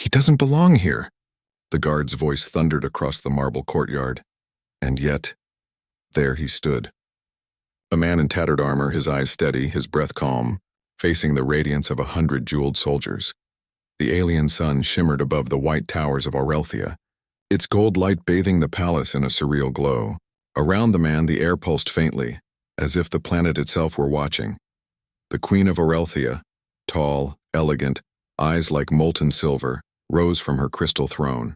He doesn't belong here. The guard's voice thundered across the marble courtyard. And yet, there he stood. A man in tattered armor, his eyes steady, his breath calm, facing the radiance of 100 jeweled soldiers. The alien sun shimmered above the white towers of Aurelthia, its gold light bathing the palace in a surreal glow. Around the man, the air pulsed faintly, as if the planet itself were watching. The Queen of Aurelthia, tall, elegant, eyes like molten silver, rose from her crystal throne.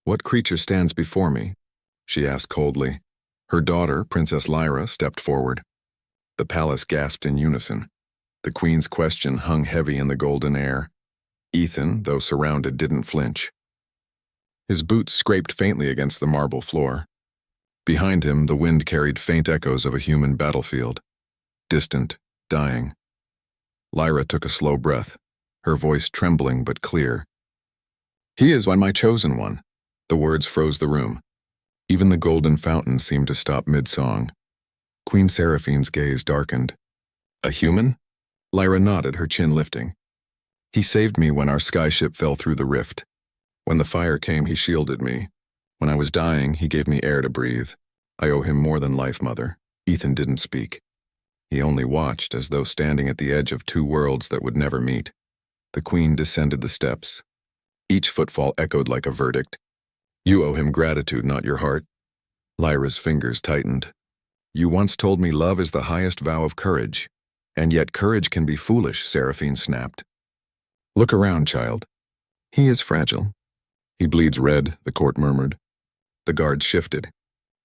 "What creature stands before me?" she asked coldly. Her daughter, Princess Lyra, stepped forward. The palace gasped in unison. The Queen's question hung heavy in the golden air. Ethan, though surrounded, didn't flinch. His boots scraped faintly against the marble floor. Behind him, the wind carried faint echoes of a human battlefield. Distant, dying. Lyra took a slow breath, her voice trembling but clear. "He is my chosen one." The words froze the room. Even the golden fountain seemed to stop mid-song. Queen Seraphine's gaze darkened. "A human?" Lyra nodded, her chin lifting. "He saved me when our skyship fell through the rift. When the fire came, he shielded me. When I was dying, he gave me air to breathe. I owe him more than life, Mother." Ethan didn't speak. He only watched, as though standing at the edge of two worlds that would never meet. The Queen descended the steps. Each footfall echoed like a verdict. "You owe him gratitude, not your heart." Lyra's fingers tightened. "You once told me love is the highest vow of courage. And yet courage can be foolish," Seraphine snapped. "Look around, child. He is fragile." "He bleeds red," the court murmured. The guards shifted.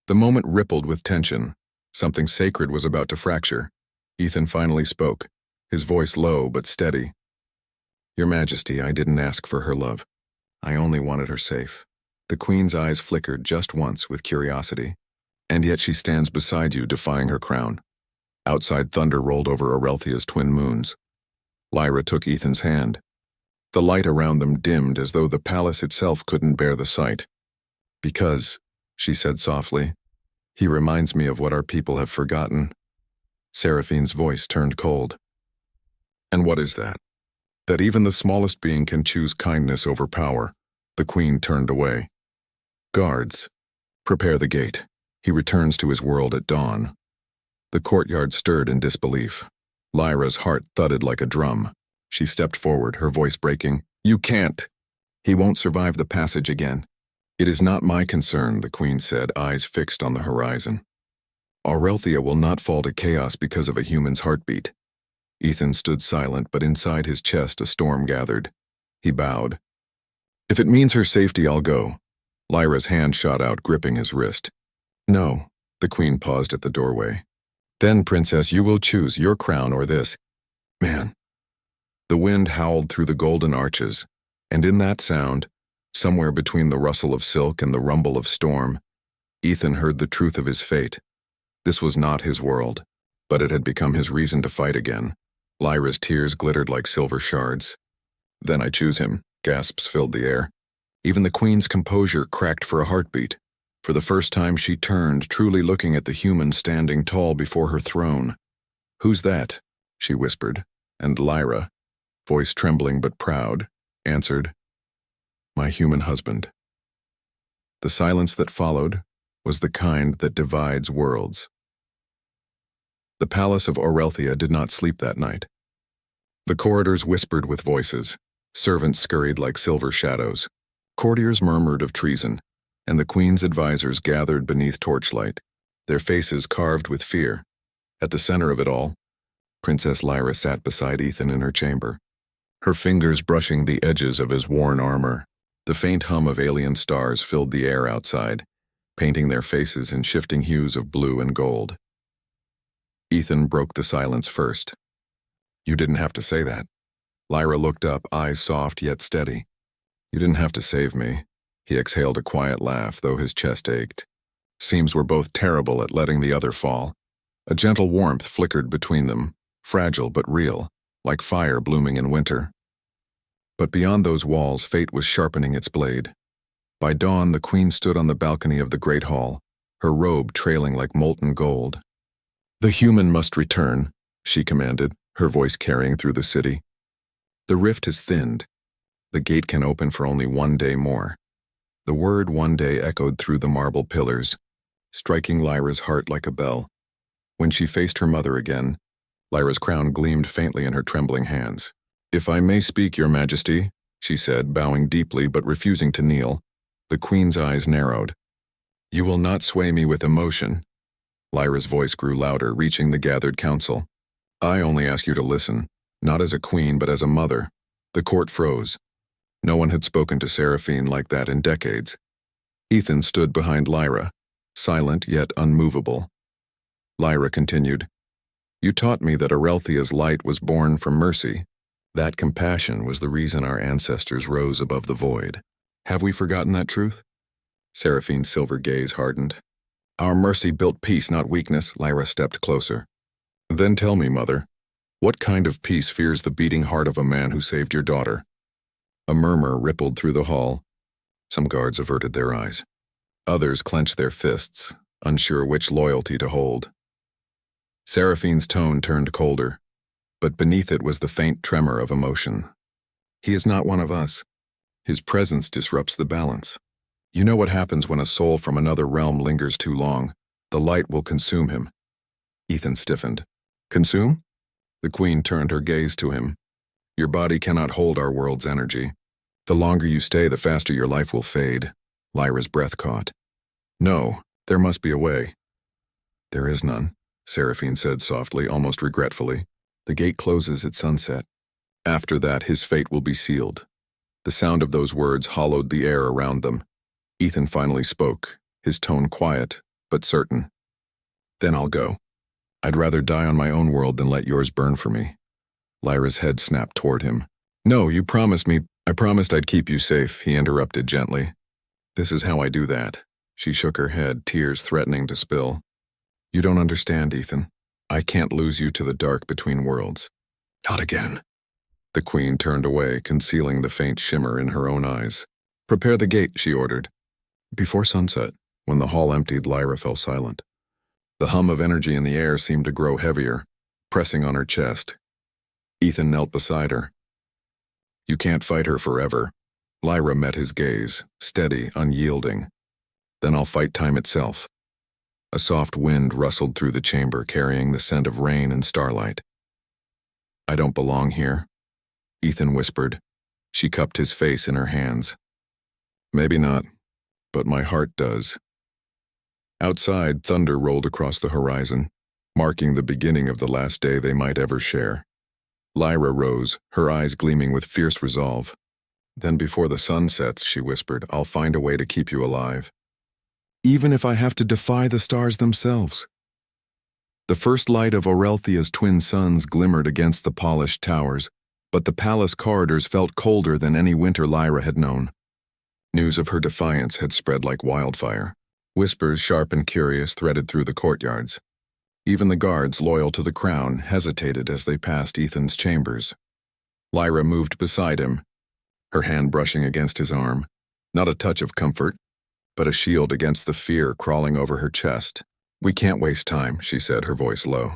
The moment rippled with tension. Something sacred was about to fracture. Ethan finally spoke, his voice low but steady. "Your Majesty, I didn't ask for her love. I only wanted her safe." The Queen's eyes flickered just once with curiosity. "And yet she stands beside you, defying her crown." Outside, thunder rolled over Aurelthia's twin moons. Lyra took Ethan's hand. The light around them dimmed as though the palace itself couldn't bear the sight. "Because," she said softly, "he reminds me of what our people have forgotten." Seraphine's voice turned cold. "And what is that?" "That even the smallest being can choose kindness over power." The Queen turned away. "Guards, prepare the gate. He returns to his world at dawn." The courtyard stirred in disbelief. Lyra's heart thudded like a drum. She stepped forward, her voice breaking. "You can't. He won't survive the passage again." "It is not my concern," the Queen said, eyes fixed on the horizon. "Aurelthia will not fall to chaos because of a human's heartbeat." Ethan stood silent, but inside his chest a storm gathered. He bowed. "If it means her safety, I'll go." Lyra's hand shot out, gripping his wrist. "No," the Queen paused at the doorway. "Then, Princess, you will choose your crown or this man." The wind howled through the golden arches, and in that sound, somewhere between the rustle of silk and the rumble of storm, Ethan heard the truth of his fate. This was not his world, but it had become his reason to fight again. Lyra's tears glittered like silver shards. "Then I choose him," gasps filled the air. Even the Queen's composure cracked for a heartbeat. For the first time she turned, truly looking at the human standing tall before her throne. "Who's that?" she whispered, and Lyra, voice trembling but proud, answered, "My human husband." The silence that followed was the kind that divides worlds. The palace of Aurelthia did not sleep that night. The corridors whispered with voices, servants scurried like silver shadows, courtiers murmured of treason, and the Queen's advisors gathered beneath torchlight, their faces carved with fear. At the center of it all, Princess Lyra sat beside Ethan in her chamber, her fingers brushing the edges of his worn armor. The faint hum of alien stars filled the air outside, painting their faces in shifting hues of blue and gold. Ethan broke the silence first. "You didn't have to say that." Lyra looked up, eyes soft yet steady. "You didn't have to save me." He exhaled a quiet laugh, though his chest ached. Seems we're both terrible at letting the other fall. A gentle warmth flickered between them, fragile but real, like fire blooming in winter. But beyond those walls, fate was sharpening its blade. By dawn, the Queen stood on the balcony of the Great Hall, her robe trailing like molten gold. "The human must return," she commanded, her voice carrying through the city. "The rift has thinned. The gate can open for only 1 day more. The word 1 day echoed through the marble pillars, striking Lyra's heart like a bell. When she faced her mother again, Lyra's crown gleamed faintly in her trembling hands. "If I may speak, Your Majesty," she said, bowing deeply but refusing to kneel. The Queen's eyes narrowed. "You will not sway me with emotion." Lyra's voice grew louder, reaching the gathered council. "I only ask you to listen, not as a queen but as a mother." The court froze. No one had spoken to Seraphine like that in decades. Ethan stood behind Lyra, silent yet unmovable. Lyra continued, "You taught me that Aurelthia's light was born from mercy. That compassion was the reason our ancestors rose above the void. Have we forgotten that truth?" Seraphine's silver gaze hardened. "Our mercy built peace, not weakness." Lyra stepped closer. "Then tell me, Mother, what kind of peace fears the beating heart of a man who saved your daughter?" A murmur rippled through the hall. Some guards averted their eyes. Others clenched their fists, unsure which loyalty to hold. Seraphine's tone turned colder, but beneath it was the faint tremor of emotion. "He is not one of us. His presence disrupts the balance. You know what happens when a soul from another realm lingers too long. The light will consume him." Ethan stiffened. "Consume?" The Queen turned her gaze to him. "Your body cannot hold our world's energy. The longer you stay, the faster your life will fade." Lyra's breath caught. "No, there must be a way." "There is none," Seraphine said softly, almost regretfully. "The gate closes at sunset. After that, his fate will be sealed." The sound of those words hollowed the air around them. Ethan finally spoke, his tone quiet, but certain. "Then I'll go. I'd rather die on my own world than let yours burn for me." Lyra's head snapped toward him. "No, you promised me." "I promised I'd keep you safe," he interrupted gently. "This is how I do that." She shook her head, tears threatening to spill. "You don't understand, Ethan. I can't lose you to the dark between worlds." "Not again." The Queen turned away, concealing the faint shimmer in her own eyes. "Prepare the gate," she ordered. Before sunset, when the hall emptied, Lyra fell silent. The hum of energy in the air seemed to grow heavier, pressing on her chest. Ethan knelt beside her. "You can't fight her forever." Lyra met his gaze, steady, unyielding. "Then I'll fight time itself." A soft wind rustled through the chamber, carrying the scent of rain and starlight. "I don't belong here," Ethan whispered. She cupped his face in her hands. "Maybe not, but my heart does." Outside, thunder rolled across the horizon, marking the beginning of the last day they might ever share. Lyra rose, her eyes gleaming with fierce resolve. "Then before the sun sets," she whispered, "I'll find a way to keep you alive. Even if I have to defy the stars themselves." The first light of Aurelthia's twin suns glimmered against the polished towers, but the palace corridors felt colder than any winter Lyra had known. News of her defiance had spread like wildfire. Whispers, sharp and curious, threaded through the courtyards. Even the guards, loyal to the crown, hesitated as they passed Ethan's chambers. Lyra moved beside him, her hand brushing against his arm. Not a touch of comfort, but a shield against the fear crawling over her chest. "We can't waste time," she said, her voice low.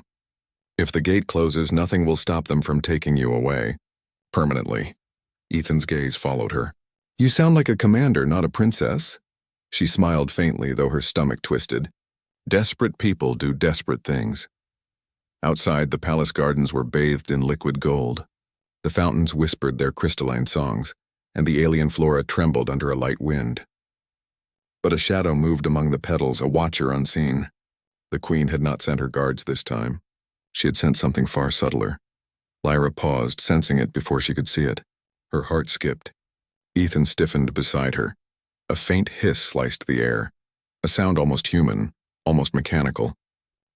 "If the gate closes, nothing will stop them from taking you away. Permanently." Ethan's gaze followed her. "You sound like a commander, not a princess." She smiled faintly, though her stomach twisted. Desperate people do desperate things. Outside, the palace gardens were bathed in liquid gold. The fountains whispered their crystalline songs, and the alien flora trembled under a light wind. But a shadow moved among the petals, a watcher unseen. The Queen had not sent her guards this time. She had sent something far subtler. Lyra paused, sensing it before she could see it. Her heart skipped. Ethan stiffened beside her. A faint hiss sliced the air, a sound almost human, almost mechanical.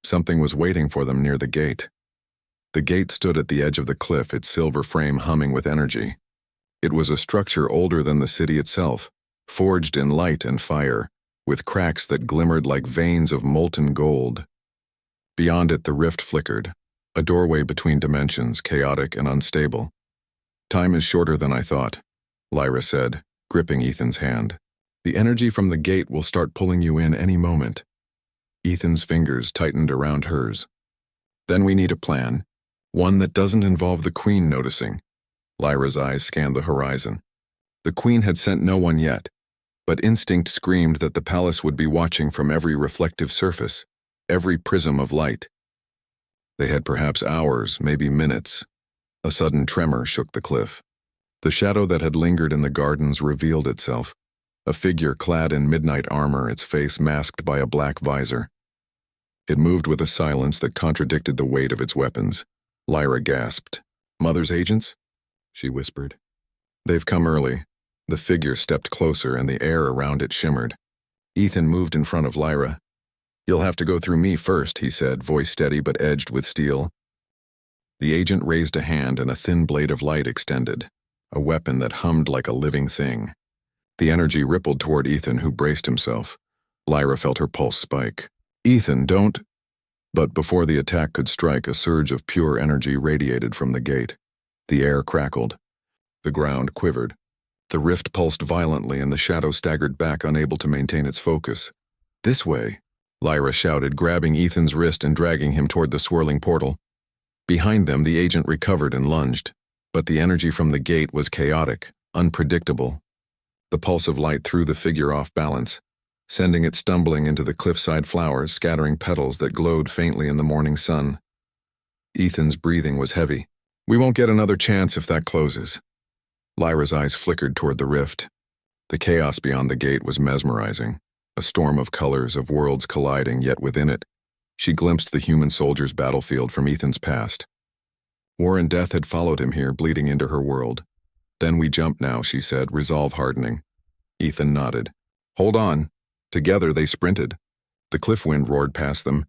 Something was waiting for them near the gate. The gate stood at the edge of the cliff, its silver frame humming with energy. It was a structure older than the city itself, forged in light and fire, with cracks that glimmered like veins of molten gold. Beyond it, the rift flickered, a doorway between dimensions, chaotic and unstable. "Time is shorter than I thought," Lyra said, gripping Ethan's hand. "The energy from the gate will start pulling you in any moment." Ethan's fingers tightened around hers. "Then we need a plan, one that doesn't involve the Queen noticing." Lyra's eyes scanned the horizon. The queen had sent no one yet, but instinct screamed that the palace would be watching from every reflective surface, every prism of light. They had perhaps hours, maybe minutes. A sudden tremor shook the cliff. The shadow that had lingered in the gardens revealed itself, a figure clad in midnight armor, its face masked by a black visor. It moved with a silence that contradicted the weight of its weapons. Lyra gasped. "Mother's agents?" she whispered. "They've come early." The figure stepped closer and the air around it shimmered. Ethan moved in front of Lyra. "You'll have to go through me first," he said, voice steady but edged with steel. The agent raised a hand and a thin blade of light extended, a weapon that hummed like a living thing. The energy rippled toward Ethan, who braced himself. Lyra felt her pulse spike. "Ethan, don't—" But before the attack could strike, a surge of pure energy radiated from the gate. The air crackled. The ground quivered. The rift pulsed violently and the shadow staggered back, unable to maintain its focus. "This way," Lyra shouted, grabbing Ethan's wrist and dragging him toward the swirling portal. Behind them, the agent recovered and lunged, but the energy from the gate was chaotic, unpredictable. The pulse of light threw the figure off balance, sending it stumbling into the cliffside flowers, scattering petals that glowed faintly in the morning sun. Ethan's breathing was heavy. "We won't get another chance if that closes." Lyra's eyes flickered toward the rift. The chaos beyond the gate was mesmerizing, a storm of colors, of worlds colliding, yet within it, she glimpsed the human soldier's battlefield from Ethan's past. War and death had followed him here, bleeding into her world. "Then we jump now," she said, resolve hardening. Ethan nodded. "Hold on." Together they sprinted. The cliff wind roared past them,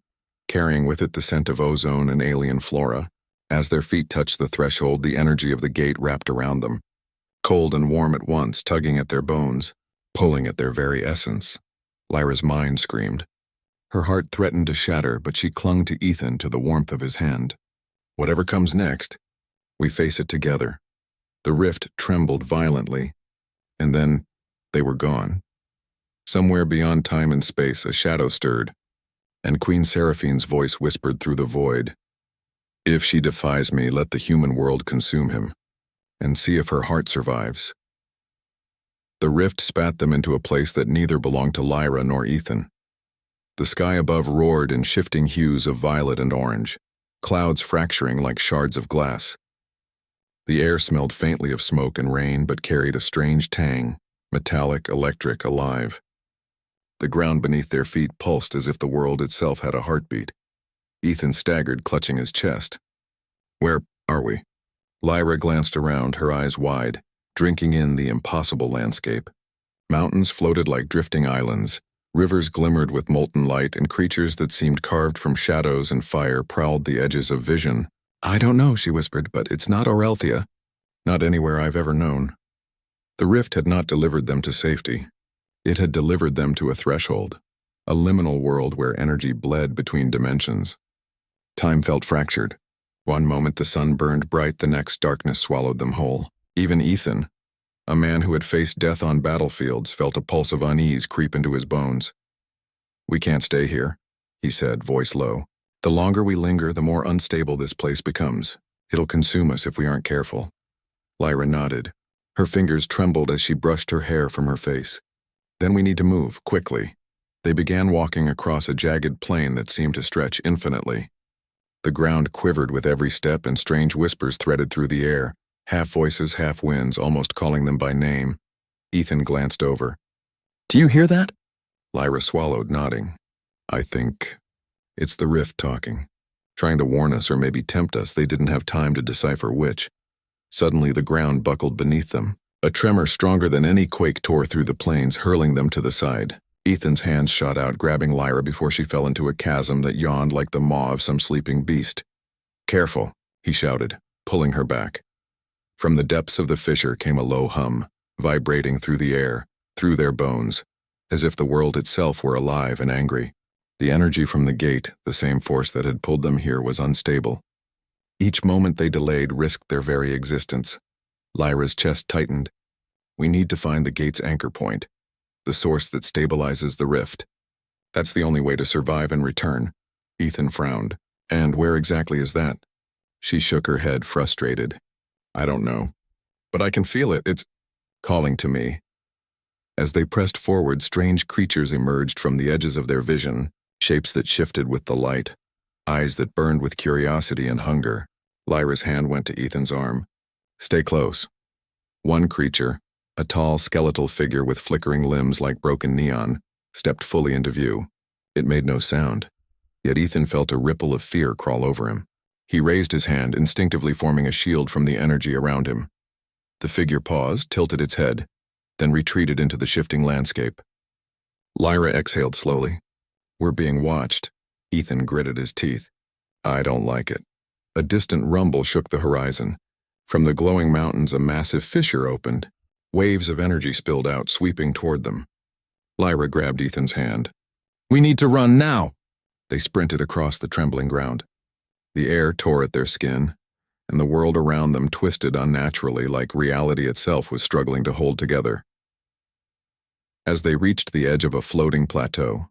carrying with it the scent of ozone and alien flora. As their feet touched the threshold, the energy of the gate wrapped around them, cold and warm at once, tugging at their bones, pulling at their very essence. Lyra's mind screamed. Her heart threatened to shatter, but she clung to Ethan, to the warmth of his hand. "Whatever comes next, we face it together." The rift trembled violently, and then they were gone. Somewhere beyond time and space, a shadow stirred, and Queen Seraphine's voice whispered through the void, "If she defies me, let the human world consume him, and see if her heart survives." The rift spat them into a place that neither belonged to Lyra nor Ethan. The sky above roared in shifting hues of violet and orange, clouds fracturing like shards of glass. The air smelled faintly of smoke and rain, but carried a strange tang, metallic, electric, alive. The ground beneath their feet pulsed as if the world itself had a heartbeat. Ethan staggered, clutching his chest. "Where are we?" Lyra glanced around, her eyes wide, drinking in the impossible landscape. Mountains floated like drifting islands, rivers glimmered with molten light, and creatures that seemed carved from shadows and fire prowled the edges of vision. "I don't know," she whispered, "but it's not Aurelthia. Not anywhere I've ever known." The rift had not delivered them to safety. It had delivered them to a threshold, a liminal world where energy bled between dimensions. Time felt fractured. One moment the sun burned bright, the next darkness swallowed them whole. Even Ethan, a man who had faced death on battlefields, felt a pulse of unease creep into his bones. "We can't stay here," he said, voice low. "The longer we linger, the more unstable this place becomes. It'll consume us if we aren't careful." Lyra nodded. Her fingers trembled as she brushed her hair from her face. "Then we need to move, quickly." They began walking across a jagged plain that seemed to stretch infinitely. The ground quivered with every step, and strange whispers threaded through the air, half voices, half winds, almost calling them by name. Ethan glanced over. "Do you hear that?" Lyra swallowed, nodding. "I think it's the rift talking, trying to warn us or maybe tempt us." They didn't have time to decipher which. Suddenly the ground buckled beneath them. A tremor stronger than any quake tore through the plains, hurling them to the side. Ethan's hands shot out, grabbing Lyra before she fell into a chasm that yawned like the maw of some sleeping beast. "Careful," he shouted, pulling her back. From the depths of the fissure came a low hum, vibrating through the air, through their bones, as if the world itself were alive and angry. The energy from the gate, the same force that had pulled them here, was unstable. Each moment they delayed risked their very existence. Lyra's chest tightened. "We need to find the gate's anchor point, the source that stabilizes the rift. That's the only way to survive and return." Ethan frowned. "And where exactly is that?" She shook her head, frustrated. "I don't know. But I can feel it. calling to me. As they pressed forward, strange creatures emerged from the edges of their vision, shapes that shifted with the light, eyes that burned with curiosity and hunger. Lyra's hand went to Ethan's arm. Stay close. One creature, a tall skeletal figure with flickering limbs like broken neon, stepped fully into view. It made no sound, yet Ethan felt a ripple of fear crawl over him. He raised his hand, instinctively forming a shield from the energy around him. The figure paused, tilted its head, then retreated into the shifting landscape. Lyra exhaled slowly. We're being watched. Ethan gritted his teeth. I don't like it. A distant rumble shook the horizon. From the glowing mountains, a massive fissure opened. Waves of energy spilled out, sweeping toward them. Lyra grabbed Ethan's hand. We need to run now! They sprinted across the trembling ground. The air tore at their skin, and the world around them twisted unnaturally, like reality itself was struggling to hold together. As they reached the edge of a floating plateau,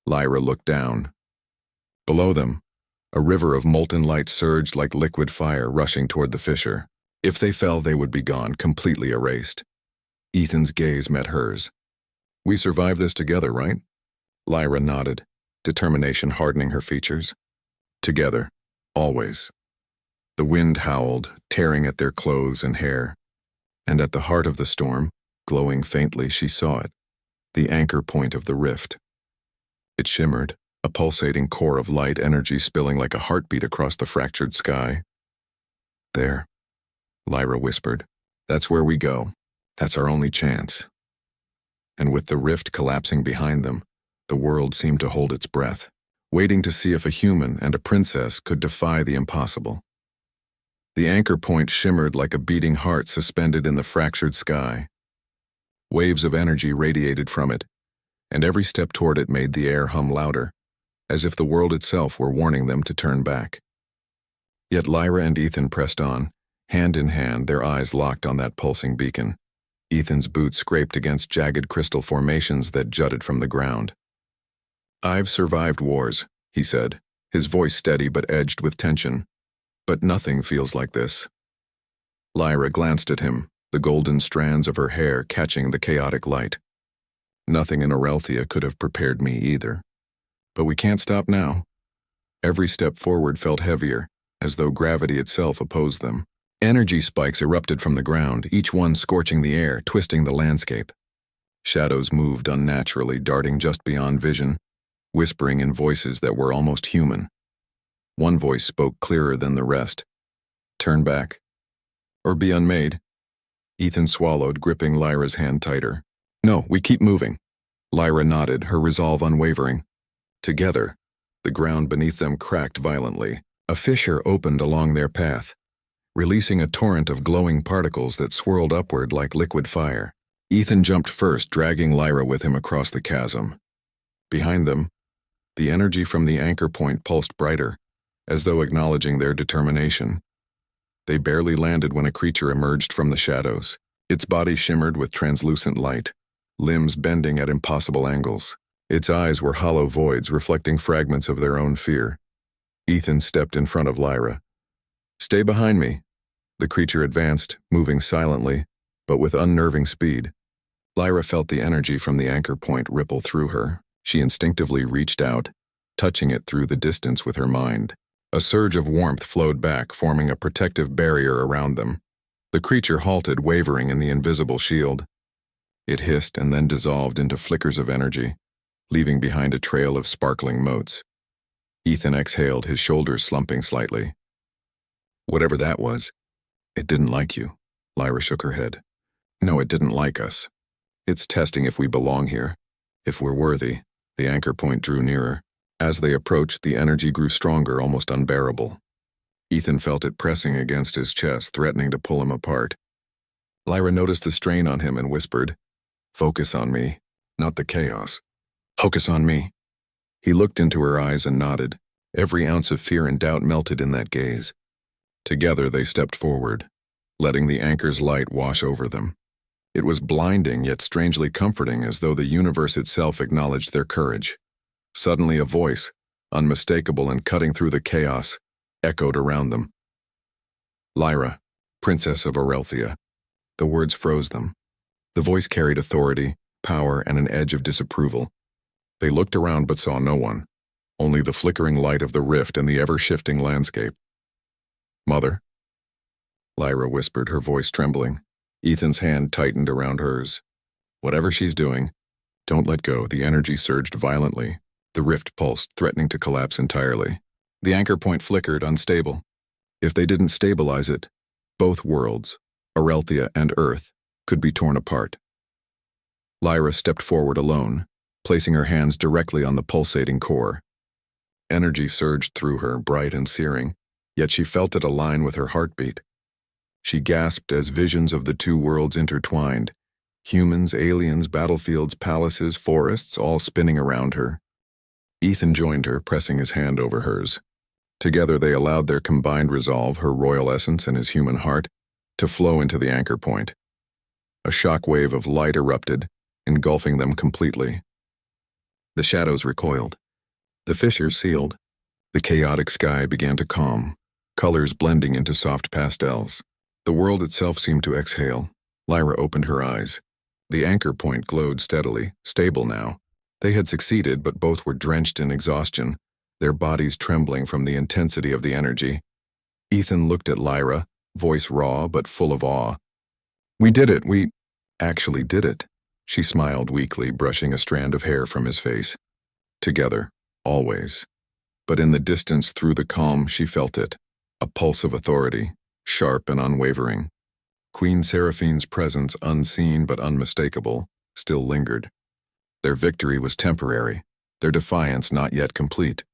Lyra looked down. Below them, a river of molten light surged like liquid fire rushing toward the fissure. If they fell, they would be gone, completely erased. Ethan's gaze met hers. We survived this together, right? Lyra nodded, determination hardening her features. Together, always. The wind howled, tearing at their clothes and hair. And at the heart of the storm, glowing faintly, she saw it, the anchor point of the rift. It shimmered, a pulsating core of light energy spilling like a heartbeat across the fractured sky. There, Lyra whispered. That's where we go. That's our only chance. And with the rift collapsing behind them, the world seemed to hold its breath, waiting to see if a human and a princess could defy the impossible. The anchor point shimmered like a beating heart suspended in the fractured sky. Waves of energy radiated from it, and every step toward it made the air hum louder, as if the world itself were warning them to turn back. Yet Lyra and Ethan pressed on, hand in hand, their eyes locked on that pulsing beacon. Ethan's boots scraped against jagged crystal formations that jutted from the ground. I've survived wars, he said, his voice steady but edged with tension. But nothing feels like this. Lyra glanced at him, the golden strands of her hair catching the chaotic light. Nothing in Aurelthia could have prepared me either. But we can't stop now. Every step forward felt heavier, as though gravity itself opposed them. Energy spikes erupted from the ground, each one scorching the air, twisting the landscape. Shadows moved unnaturally, darting just beyond vision, whispering in voices that were almost human. One voice spoke clearer than the rest. Turn back. Or be unmade. Ethan swallowed, gripping Lyra's hand tighter. No, we keep moving. Lyra nodded, her resolve unwavering. Together, the ground beneath them cracked violently. A fissure opened along their path, releasing a torrent of glowing particles that swirled upward like liquid fire. Ethan jumped first, dragging Lyra with him across the chasm. Behind them, the energy from the anchor point pulsed brighter, as though acknowledging their determination. They barely landed when a creature emerged from the shadows. Its body shimmered with translucent light, limbs bending at impossible angles. Its eyes were hollow voids reflecting fragments of their own fear. Ethan stepped in front of Lyra. Stay behind me. The creature advanced, moving silently, but with unnerving speed. Lyra felt the energy from the anchor point ripple through her. She instinctively reached out, touching it through the distance with her mind. A surge of warmth flowed back, forming a protective barrier around them. The creature halted, wavering in the invisible shield. It hissed and then dissolved into flickers of energy, leaving behind a trail of sparkling motes. Ethan exhaled, his shoulders slumping slightly. Whatever that was, it didn't like you. Lyra shook her head. No, it didn't like us. It's testing if we belong here, if we're worthy. The anchor point drew nearer. As they approached, the energy grew stronger, almost unbearable. Ethan felt it pressing against his chest, threatening to pull him apart. Lyra noticed the strain on him and whispered, Focus on me, not the chaos. Focus on me. He looked into her eyes and nodded. Every ounce of fear and doubt melted in that gaze. Together they stepped forward, letting the anchor's light wash over them. It was blinding yet strangely comforting, as though the universe itself acknowledged their courage. Suddenly a voice, unmistakable and cutting through the chaos, echoed around them. Lyra, Princess of Aurelthia. The words froze them, The voice carried authority, power, and an edge of disapproval. They looked around but saw no one, only the flickering light of the rift and the ever-shifting landscape. "Mother?" Lyra whispered, her voice trembling. Ethan's hand tightened around hers. "Whatever she's doing, don't let go." The energy surged violently. The rift pulsed, threatening to collapse entirely. The anchor point flickered, unstable. If they didn't stabilize it, both worlds, Aurelthia and Earth, could be torn apart. Lyra stepped forward alone, placing her hands directly on the pulsating core. Energy surged through her, bright and searing, yet she felt it align with her heartbeat. She gasped as visions of the two worlds intertwined. Humans, aliens, battlefields, palaces, forests, all spinning around her. Ethan joined her, pressing his hand over hers. Together they allowed their combined resolve, her royal essence and his human heart, to flow into the anchor point. A shock wave of light erupted, engulfing them completely. The shadows recoiled. The fissures sealed. The chaotic sky began to calm, colors blending into soft pastels. The world itself seemed to exhale. Lyra opened her eyes. The anchor point glowed steadily, stable now. They had succeeded, but both were drenched in exhaustion, their bodies trembling from the intensity of the energy. Ethan looked at Lyra, voice raw but full of awe. "We did it, we actually did it." She smiled weakly, brushing a strand of hair from his face. Together, always. But in the distance, through the calm, she felt it, a pulse of authority, sharp and unwavering. Queen Seraphine's presence, unseen but unmistakable, still lingered. Their victory was temporary, their defiance not yet complete.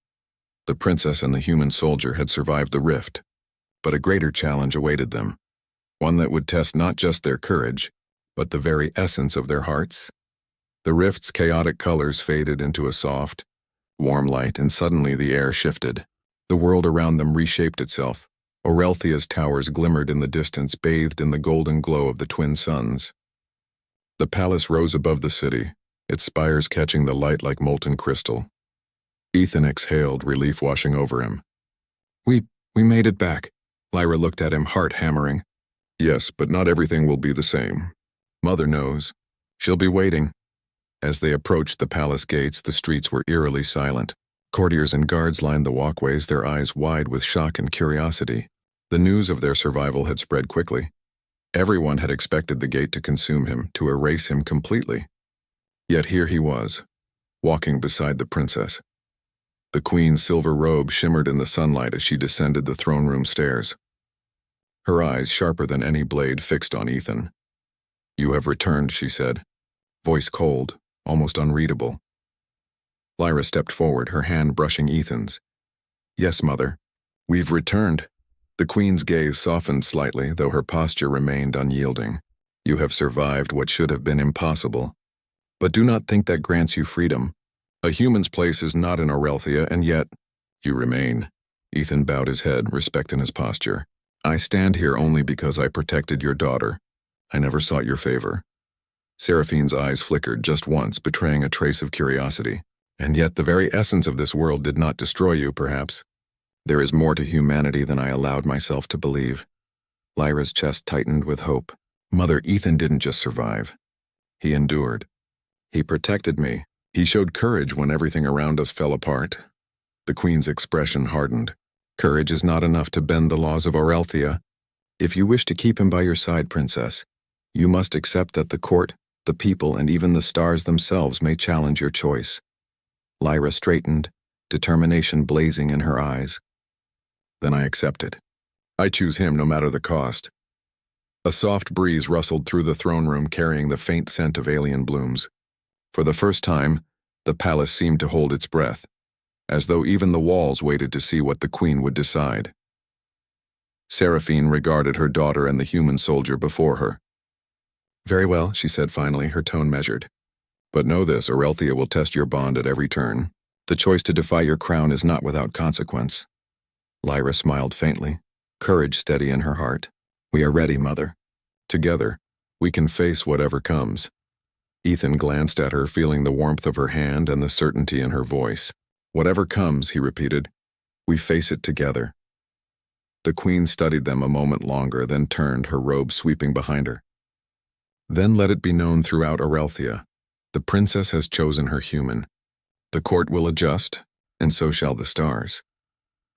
The princess and the human soldier had survived the rift, but a greater challenge awaited them, one that would test not just their courage, but the very essence of their hearts. The rift's chaotic colors faded into a soft, warm light, and suddenly the air shifted. The world around them reshaped itself. Aurelthia's towers glimmered in the distance, bathed in the golden glow of the twin suns. The palace rose above the city, its spires catching the light like molten crystal. Ethan exhaled, relief washing over him. We made it back." Lyra looked at him, heart hammering. "Yes, but not everything will be the same. Mother knows. She'll be waiting." As they approached the palace gates, the streets were eerily silent. Courtiers and guards lined the walkways, their eyes wide with shock and curiosity. The news of their survival had spread quickly. Everyone had expected the gate to consume him, to erase him completely. Yet here he was, walking beside the princess. The queen's silver robe shimmered in the sunlight as she descended the throne room stairs. Her eyes, sharper than any blade, fixed on Ethan. "You have returned," she said, voice cold, almost unreadable. Lyra stepped forward, her hand brushing Ethan's. "Yes, mother. We've returned." The queen's gaze softened slightly, though her posture remained unyielding. "You have survived what should have been impossible. But do not think that grants you freedom. A human's place is not in Aurelthia, and yet you remain." Ethan bowed his head, respect in his posture. "I stand here only because I protected your daughter. I never sought your favor." Seraphine's eyes flickered just once, betraying a trace of curiosity. "And yet the very essence of this world did not destroy you, perhaps. There is more to humanity than I allowed myself to believe." Lyra's chest tightened with hope. "Mother, Ethan didn't just survive. He endured. He protected me. He showed courage when everything around us fell apart." The queen's expression hardened. "Courage is not enough to bend the laws of Aurelthia. If you wish to keep him by your side, princess, you must accept that the court, the people, and even the stars themselves may challenge your choice." Lyra straightened, determination blazing in her eyes. "Then I accept it. I choose him no matter the cost." A soft breeze rustled through the throne room, carrying the faint scent of alien blooms. For the first time, the palace seemed to hold its breath, as though even the walls waited to see what the queen would decide. Seraphine regarded her daughter and the human soldier before her. "Very well," she said finally, her tone measured. "But know this, Aurelthia will test your bond at every turn. The choice to defy your crown is not without consequence." Lyra smiled faintly, courage steady in her heart. "We are ready, mother. Together, we can face whatever comes." Ethan glanced at her, feeling the warmth of her hand and the certainty in her voice. "Whatever comes," he repeated, "we face it together." The queen studied them a moment longer, then turned, her robe sweeping behind her. Then let it be known throughout Aurelthia, the princess has chosen her human. The court will adjust, and so shall the stars.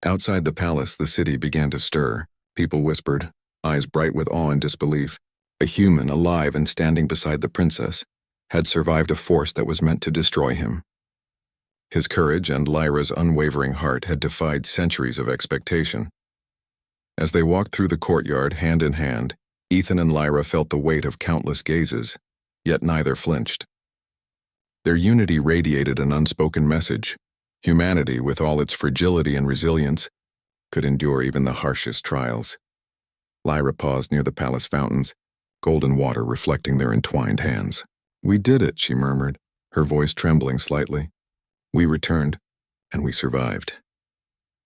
Outside the palace, the city began to stir. People whispered, eyes bright with awe and disbelief. A human, alive and standing beside the princess, had survived a force that was meant to destroy him. His courage and Lyra's unwavering heart had defied centuries of expectation. As they walked through the courtyard, hand in hand, Ethan and Lyra felt the weight of countless gazes, yet neither flinched. Their unity radiated an unspoken message. Humanity, with all its fragility and resilience, could endure even the harshest trials. Lyra paused near the palace fountains, golden water reflecting their entwined hands. "We did it," she murmured, her voice trembling slightly. "We returned, and we survived."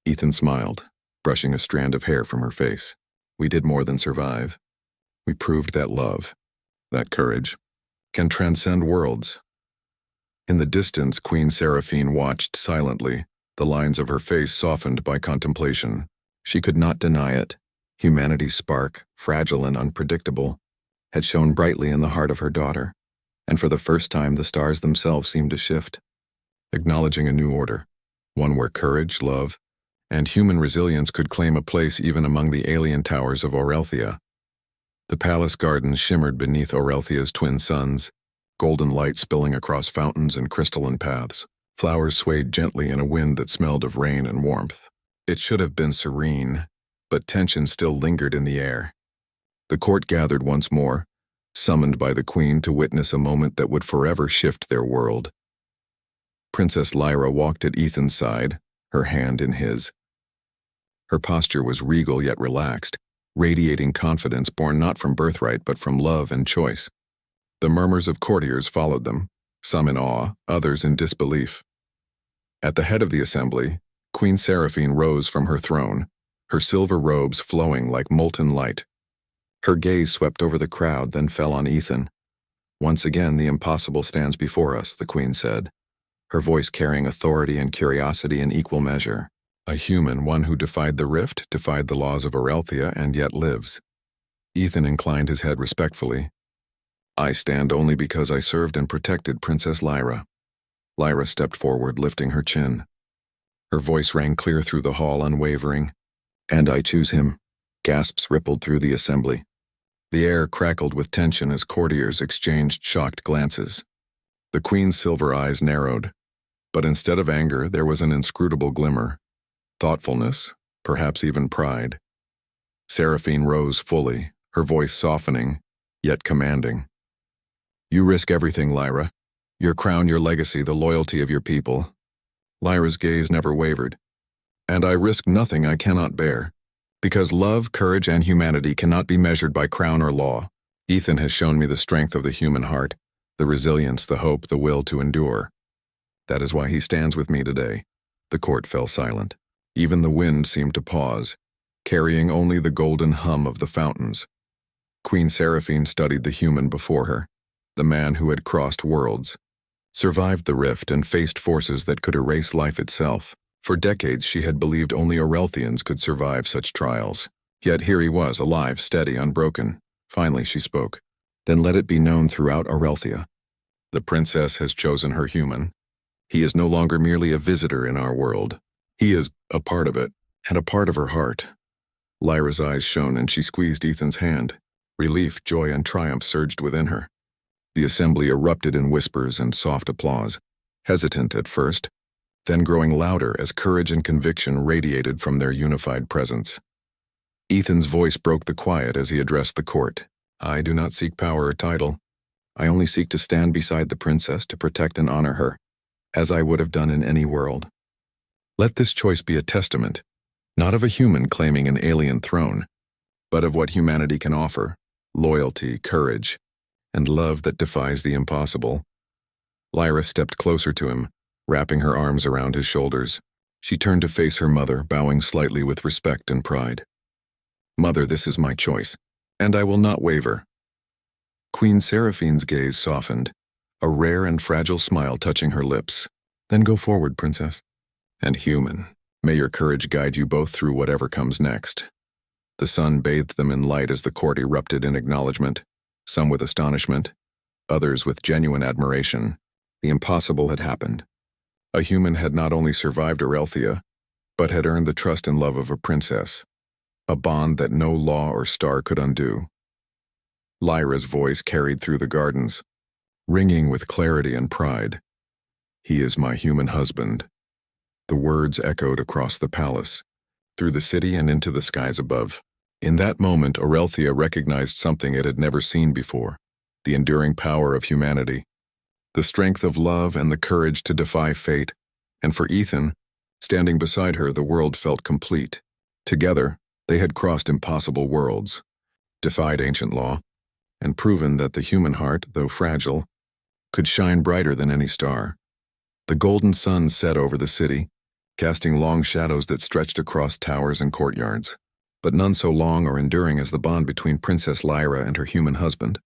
Ethan smiled, brushing a strand of hair from her face. "We did more than survive. We proved that love, that courage, can transcend worlds." In the distance, Queen Seraphine watched silently, the lines of her face softened by contemplation. She could not deny it. Humanity's spark, fragile and unpredictable, had shone brightly in the heart of her daughter, and for the first time the stars themselves seemed to shift, acknowledging a new order, one where courage, love, and human resilience could claim a place even among the alien towers of Aurelthia. The palace gardens shimmered beneath Aurelthia's twin suns, golden light spilling across fountains and crystalline paths. Flowers swayed gently in a wind that smelled of rain and warmth. It should have been serene, but tension still lingered in the air. The court gathered once more, summoned by the queen to witness a moment that would forever shift their world. Princess Lyra walked at Ethan's side, her hand in his. Her posture was regal yet relaxed, radiating confidence born not from birthright but from love and choice. The murmurs of courtiers followed them, some in awe, others in disbelief. At the head of the assembly, Queen Seraphine rose from her throne, her silver robes flowing like molten light. Her gaze swept over the crowd, then fell on Ethan. "Once again the impossible stands before us," the queen said, her voice carrying authority and curiosity in equal measure. "A human, one who defied the rift, defied the laws of Aurelthia, and yet lives." Ethan inclined his head respectfully. "I stand only because I served and protected Princess Lyra." Lyra stepped forward, lifting her chin. Her voice rang clear through the hall, unwavering. "And I choose him." Gasps rippled through the assembly. The air crackled with tension as courtiers exchanged shocked glances. The queen's silver eyes narrowed, but instead of anger there was an inscrutable glimmer. Thoughtfulness, perhaps even pride. Seraphine rose fully, her voice softening, yet commanding. "You risk everything, Lyra. Your crown, your legacy, the loyalty of your people." Lyra's gaze never wavered. "And I risk nothing I cannot bear. Because love, courage, and humanity cannot be measured by crown or law. Ethan has shown me the strength of the human heart, the resilience, the hope, the will to endure. That is why he stands with me today." The court fell silent. Even the wind seemed to pause, carrying only the golden hum of the fountains. Queen Seraphine studied the human before her, the man who had crossed worlds, survived the rift and faced forces that could erase life itself. For decades she had believed only Aurelthians could survive such trials. Yet here he was, alive, steady, unbroken. Finally she spoke. "Then let it be known throughout Aurelthia. The princess has chosen her human. He is no longer merely a visitor in our world. He is a part of it, and a part of her heart." Lyra's eyes shone and she squeezed Ethan's hand. Relief, joy, and triumph surged within her. The assembly erupted in whispers and soft applause, hesitant at first, then growing louder as courage and conviction radiated from their unified presence. Ethan's voice broke the quiet as he addressed the court. "I do not seek power or title. I only seek to stand beside the princess to protect and honor her, as I would have done in any world. Let this choice be a testament, not of a human claiming an alien throne, but of what humanity can offer: loyalty, courage, and love that defies the impossible." Lyra stepped closer to him, wrapping her arms around his shoulders. She turned to face her mother, bowing slightly with respect and pride. "Mother, this is my choice, and I will not waver." Queen Seraphine's gaze softened, a rare and fragile smile touching her lips. "Then go forward, princess. And human, may your courage guide you both through whatever comes next." The sun bathed them in light as the court erupted in acknowledgement. some with astonishment, others with genuine admiration. The impossible had happened. A human had not only survived Aurelthia, but had earned the trust and love of a princess, a bond that no law or star could undo. Lyra's voice carried through the gardens, ringing with clarity and pride. "He is my human husband." The words echoed across the palace, through the city and into the skies above. In that moment, Aurelthia recognized something it had never seen before: the enduring power of humanity, the strength of love and the courage to defy fate. And for Ethan, standing beside her, the world felt complete. Together, they had crossed impossible worlds, defied ancient law, and proven that the human heart, though fragile, could shine brighter than any star. The golden sun set over the city, casting long shadows that stretched across towers and courtyards, but none so long or enduring as the bond between Princess Lyra and her human husband.